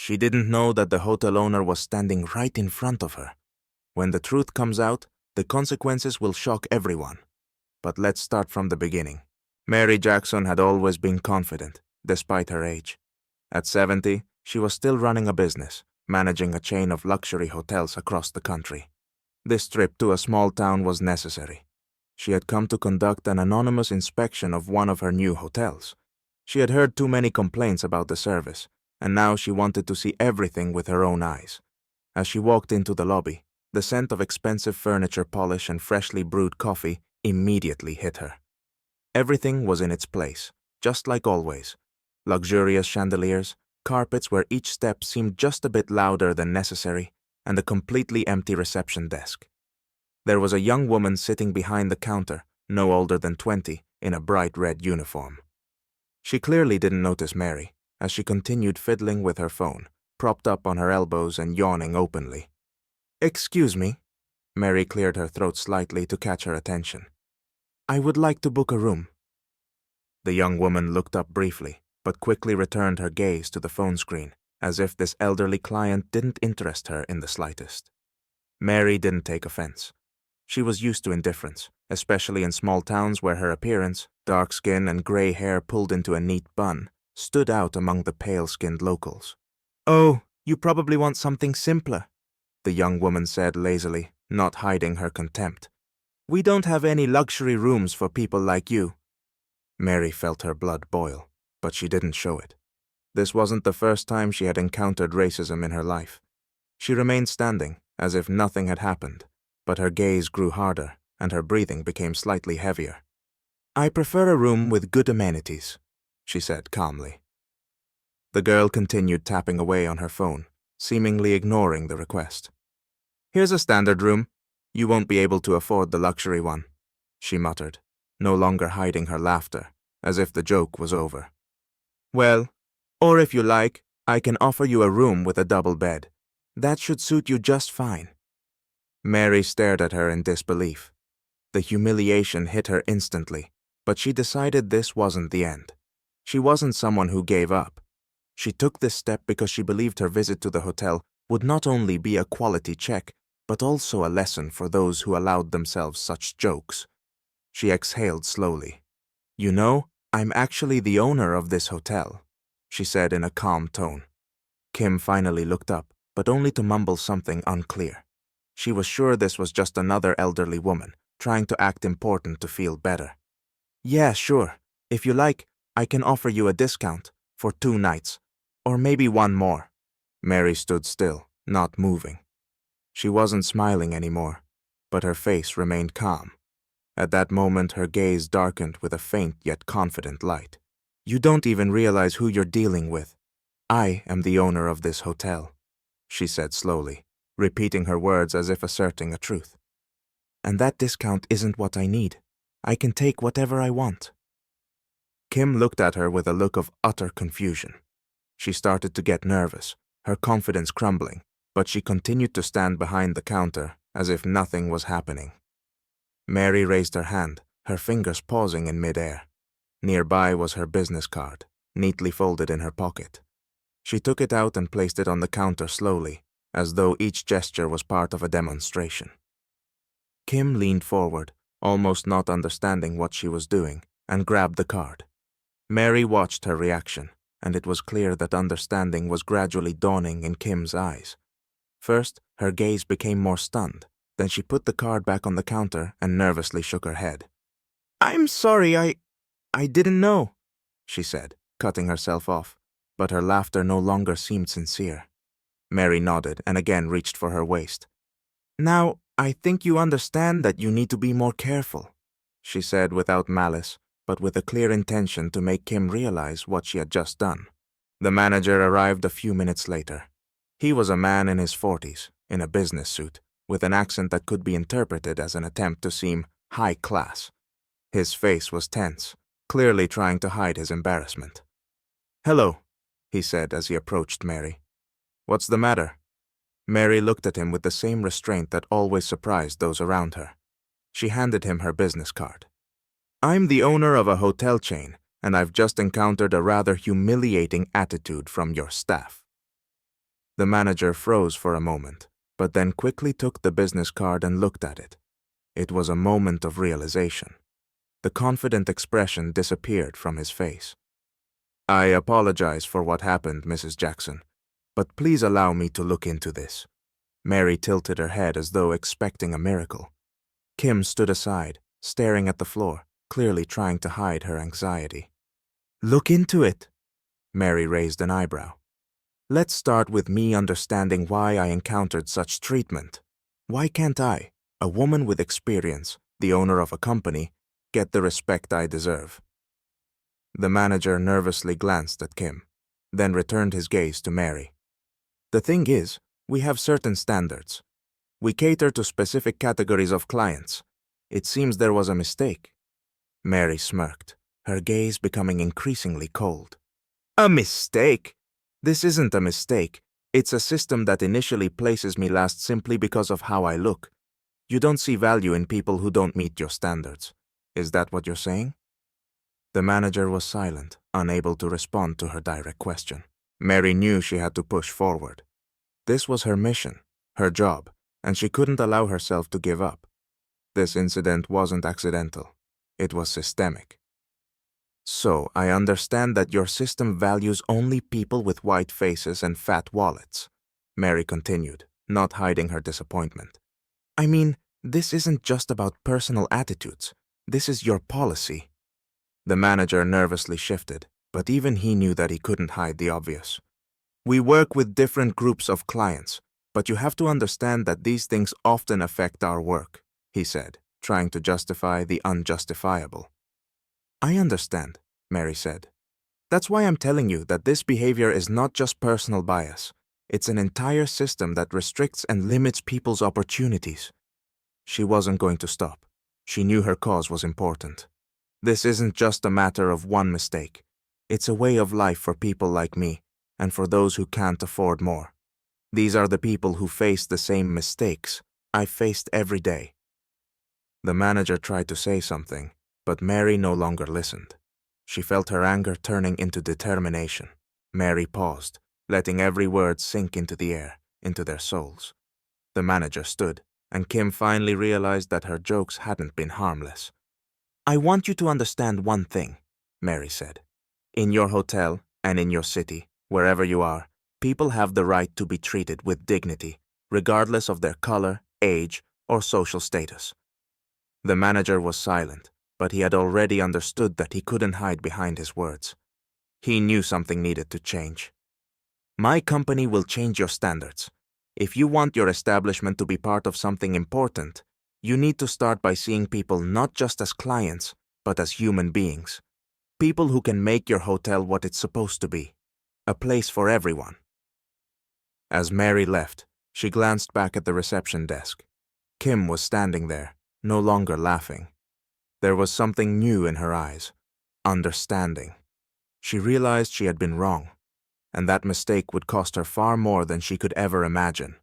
She didn't know that the hotel owner was standing right in front of her. When the truth comes out, the consequences will shock everyone. But let's start from the beginning. Mary Jackson had always been confident, despite her age. At 70, she was still running a business, managing a chain of luxury hotels across the country. This trip to a small town was necessary. She had come to conduct an anonymous inspection of one of her new hotels. She had heard too many complaints about the service, and now she wanted to see everything with her own eyes. As she walked into the lobby, the scent of expensive furniture polish and freshly brewed coffee immediately hit her. Everything was in its place, just like always. Luxurious chandeliers, carpets where each step seemed just a bit louder than necessary, and a completely empty reception desk. There was a young woman sitting behind the counter, no older than 20, in a bright red uniform. She clearly didn't notice Mary, as she continued fiddling with her phone, propped up on her elbows and yawning openly. "Excuse me." Mary cleared her throat slightly to catch her attention. "I would like to book a room." The young woman looked up briefly, but quickly returned her gaze to the phone screen, as if this elderly client didn't interest her in the slightest. Mary didn't take offense. She was used to indifference, especially in small towns where her appearance, dark skin and gray hair pulled into a neat bun, stood out among the pale-skinned locals. "Oh, you probably want something simpler," the young woman said lazily, not hiding her contempt. "We don't have any luxury rooms for people like you." Mary felt her blood boil, but she didn't show it. This wasn't the first time she had encountered racism in her life. She remained standing, as if nothing had happened, but her gaze grew harder, and her breathing became slightly heavier. "I prefer a room with good amenities," she said calmly. The girl continued tapping away on her phone, seemingly ignoring the request. "Here's a standard room. You won't be able to afford the luxury one," she muttered, no longer hiding her laughter, as if the joke was over. "Well, or if you like, I can offer you a room with a double bed. That should suit you just fine." Mary stared at her in disbelief. The humiliation hit her instantly, but she decided this wasn't the end. She wasn't someone who gave up. She took this step because she believed her visit to the hotel would not only be a quality check, but also a lesson for those who allowed themselves such jokes. She exhaled slowly. "You know, I'm actually the owner of this hotel," she said in a calm tone. Kim finally looked up, but only to mumble something unclear. She was sure this was just another elderly woman, trying to act important to feel better. "Yeah, sure. If you like, I can offer you a discount for 2 nights, or maybe one more." Mary stood still, not moving. She wasn't smiling anymore, but her face remained calm. At that moment, her gaze darkened with a faint yet confident light. "You don't even realize who you're dealing with. I am the owner of this hotel," she said slowly, repeating her words as if asserting a truth. "And that discount isn't what I need. I can take whatever I want." Kim looked at her with a look of utter confusion. She started to get nervous, her confidence crumbling, but she continued to stand behind the counter as if nothing was happening. Mary raised her hand, her fingers pausing in midair. Nearby was her business card, neatly folded in her pocket. She took it out and placed it on the counter slowly, as though each gesture was part of a demonstration. Kim leaned forward, almost not understanding what she was doing, and grabbed the card. Mary watched her reaction, and it was clear that understanding was gradually dawning in Kim's eyes. First, her gaze became more stunned. Then she put the card back on the counter and nervously shook her head. "I'm sorry, I didn't know," she said, cutting herself off, but her laughter no longer seemed sincere. Mary nodded and again reached for her waist. "Now, I think you understand that you need to be more careful," she said without malice, but with a clear intention to make Kim realize what she had just done. The manager arrived a few minutes later. He was a man in his 40s, in a business suit, with an accent that could be interpreted as an attempt to seem high class. His face was tense, clearly trying to hide his embarrassment. "Hello," he said as he approached Mary. "What's the matter?" Mary looked at him with the same restraint that always surprised those around her. She handed him her business card. "I'm the owner of a hotel chain, and I've just encountered a rather humiliating attitude from your staff." The manager froze for a moment, but then quickly took the business card and looked at it. It was a moment of realization. The confident expression disappeared from his face. "I apologize for what happened, Mrs. Jackson, but please allow me to look into this." Mary tilted her head as though expecting a miracle. Kim stood aside, staring at the floor, clearly trying to hide her anxiety. "Look into it?" Mary raised an eyebrow. "Let's start with me understanding why I encountered such treatment. Why can't I, a woman with experience, the owner of a company, get the respect I deserve?" The manager nervously glanced at Kim, then returned his gaze to Mary. "The thing is, we have certain standards. We cater to specific categories of clients. It seems there was a mistake." Mary smirked, her gaze becoming increasingly cold. "A mistake? This isn't a mistake. It's a system that initially places me last simply because of how I look. You don't see value in people who don't meet your standards. Is that what you're saying?" The manager was silent, unable to respond to her direct question. Mary knew she had to push forward. This was her mission, her job, and she couldn't allow herself to give up. This incident wasn't accidental. It was systemic. "So, I understand that your system values only people with white faces and fat wallets," Mary continued, not hiding her disappointment. "I mean, this isn't just about personal attitudes. This is your policy." The manager nervously shifted, but even he knew that he couldn't hide the obvious. "We work with different groups of clients, but you have to understand that these things often affect our work," he said, trying to justify the unjustifiable. "I understand," Mary said. "That's why I'm telling you that this behavior is not just personal bias. It's an entire system that restricts and limits people's opportunities." She wasn't going to stop. She knew her cause was important. This isn't just a matter of one mistake. It's a way of life for people like me, and for those who can't afford more. These are the people who face the same mistakes I faced every day. The manager tried to say something, but Mary no longer listened. She felt her anger turning into determination. Mary paused, letting every word sink into the air, into their souls. The manager stood, and Kim finally realized that her jokes hadn't been harmless. "I want you to understand one thing," Mary said. "In your hotel and in your city, wherever you are, people have the right to be treated with dignity, regardless of their color, age, or social status." The manager was silent, but he had already understood that he couldn't hide behind his words. He knew something needed to change. "My company will change your standards. If you want your establishment to be part of something important, you need to start by seeing people not just as clients, but as human beings. People who can make your hotel what it's supposed to be, a place for everyone." As Mary left, she glanced back at the reception desk. Kim was standing there, no longer laughing. There was something new in her eyes, understanding. She realized she had been wrong, and that mistake would cost her far more than she could ever imagine.